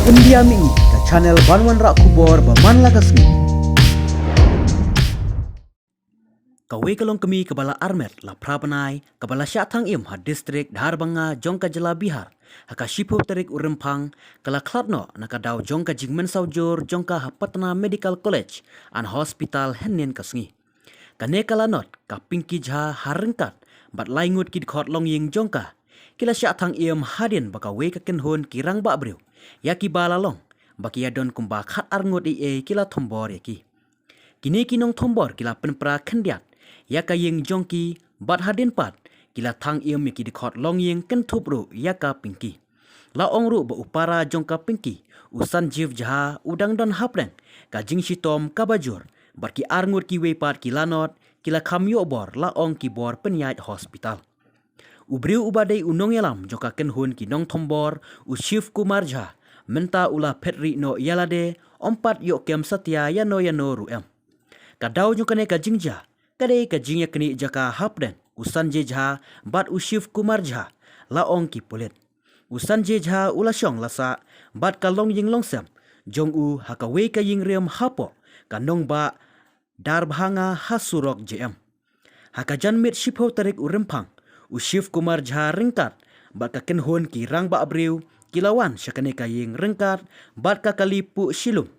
India mi ke channel Banwan Rak Kubor Baman Lagasmi. Kawai kalong kami kebala Armet la Prapanai kebala Syatang Im ha distrik Dharbanga Jongka Jela Bihar haka Shipu Terik Urempang kala Klatno nakadaw Jongka Jingmen Saujur Jongka ha Patna Medical College and Hospital Henin Kasngi. Kane kala not ka Pinky Jha harengkat bat laingut kid khot long ying Jongka kila Syatang Im hadin baka we ka kenhon kirang ba briu yaki bala long baki adon kumba khat arngot kila thombor yaki. Kini kinong thombor kila penpra khendiat yaka ying jongki bat hadin pat kila thang Im yaki dikhot long ying kentup ru yaka Pinky. La ong ru ba upara Jongka Pinky usan jiv Jha udang don hapreng ka jingshi tom kabajur barki arngot ki we pat kila not kila khamyo bor la ong ki bor penyait hospital. Ubriu ubadai unong yalam Jongka kenhun ki nong thombor Shiv Kumar Jha menta ula petri no yalade ompat yok kem satya yano ruem. Kadau jukane ka jingja kade ka jingya kini jaka hapden usan je Jha bat Shiv Kumar Jha la ong ki pulit. Usan je Jha ula syong lasa bat ka long ying longsem jong haka we ka ying rem hapo ka nong ba Darbhanga hasurok jem. Haka janmit Shipo Terik Urempang Shiv Kumar Jha ringkat bat ka kenhon ki rang ba abriu kilawan syakane ka ying ringkat bat ka kalipu shilum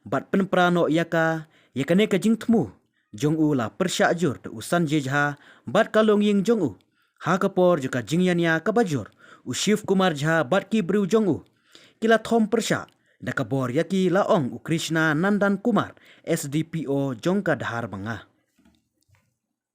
bat penprano yaka yakane ka jingtmu jong la persya jur te usan je Jha bat ka long ying jong ha kapor juga jingyanya ka bajur Shiv Kumar Jha bat ki briu jong kila thom persya da kabor yaki laong Krishna Nandan Kumar SDPO Jongka Dharbanga.